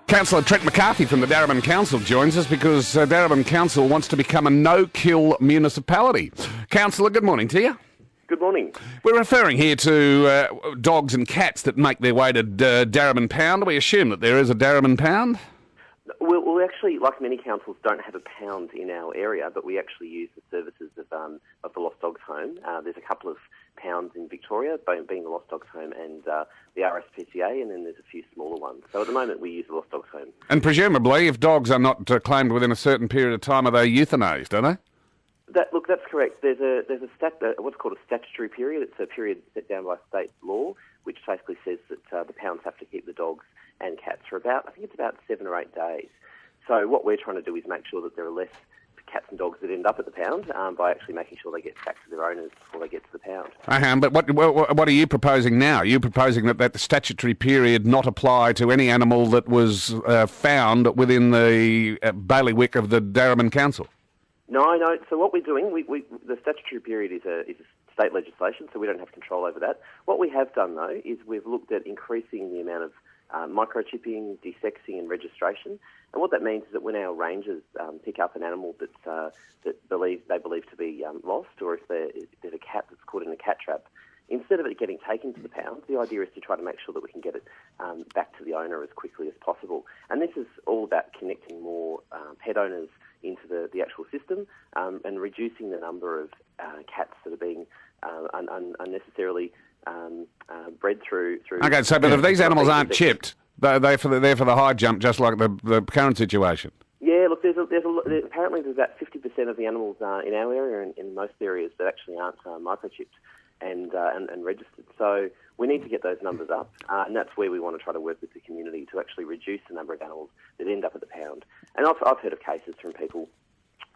Councillor Trent McCarthy from the Darebin Council joins us because Darebin Council wants to become a no-kill municipality. Councillor, good morning to you. Good morning. We're referring here to dogs and cats that make their way to Darebin Pound. We assume that there is a Darebin Pound? We actually, like many councils, don't have a pound in our area, but we actually use the services of the Lost Dogs Home. There's a couple of pounds in Victoria, being the Lost Dogs Home and the RSPCA, and then there's a few smaller ones. So at the moment we use the Lost Dogs Home. And presumably, if dogs are not claimed within a certain period of time, are they euthanised, are they? That's correct. There's what's called a statutory period. It's a period set down by state law, which basically says that the pounds have to keep the dogs and cats for about 7 or 8 days. So what we're trying to do is make sure that there are less cats and dogs that end up at the pound by actually making sure they get back to their owners before they get to the pound. But what are you proposing now? Are you proposing that the statutory period not apply to any animal that was found within the bailiwick of the Darebin Council? No. So what we're doing, the statutory period is a state legislation, so we don't have control over that. What we have done, though, is we've looked at increasing the amount of microchipping, desexing and registration. And what that means is that when our rangers pick up an animal that they believe to be lost, or if there's a cat that's caught in a cat trap, instead of it getting taken to the pound, the idea is to try to make sure that we can get it back to the owner as quickly as possible. And this is all about connecting more pet owners into the actual system and reducing the number of cats that are being unnecessarily bred through. Okay, so but if these animals aren't chipped, they're for the high jump, just like the current situation. Yeah, look, apparently there's about 50% of the animals in our area and in most areas that actually aren't microchipped and registered. So we need to get those numbers up, and that's where we want to try to work with the community to actually reduce the number of animals that end up at the pound. And I've heard of cases from people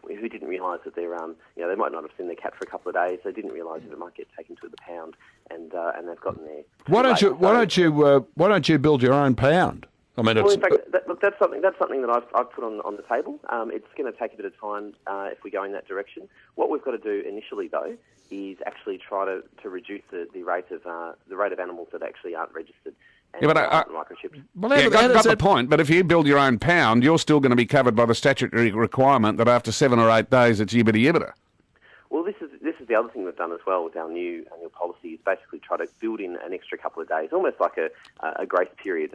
who didn't realise that they might not have seen their cat for a couple of days. They didn't realise that it might get taken to the pound, and they've gotten there. Why don't you build your own pound? I mean, in fact, that's something that I've put on the table. It's going to take a bit of time if we go in that direction. What we've got to do initially, though, is actually try to reduce the rate of animals that actually aren't registered. Yeah, but microchipped. Well, got the point. But if you build your own pound, you're still going to be covered by the statutory requirement that after 7 or 8 days it's yibbida yibbida. Well, this is the other thing we've done as well with our new policy is basically try to build in an extra couple of days, almost like a grace period,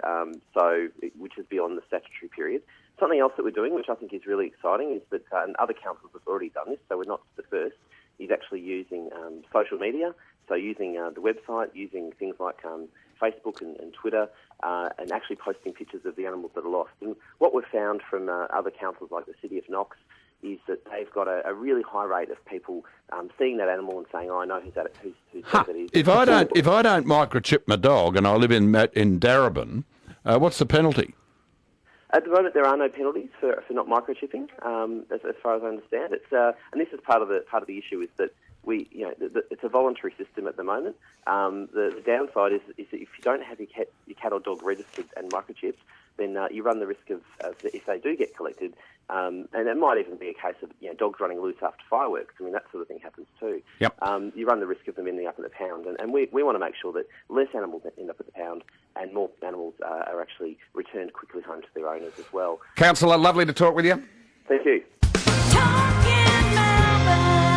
which is beyond the statutory period. Something else that we're doing, which I think is really exciting, is that and other councils have already done this, so we're not the first, is actually using social media, so using the website, using things like Facebook and Twitter, and actually posting pictures of the animals that are lost. And what we've found from other councils like the City of Knox is that they've got a really high rate of people seeing that animal and saying, "Oh, I know whose that is." If I don't microchip my dog and I live in Darebin, what's the penalty? At the moment, there are no penalties for not microchipping, as far as I understand. It's and this is part of the issue is that it's a voluntary system at the moment. The downside is that if you don't have your cat or dog registered and microchipped, then you run the risk of if they do get collected, and it might even be a case of dogs running loose after fireworks. I mean, that sort of thing happens too. Yep. You run the risk of them ending up in the pound, and we want to make sure that less animals end up at the pound and more animals are actually returned quickly home to their owners as well. Councillor, lovely to talk with you. Thank you. Talking Melbourne.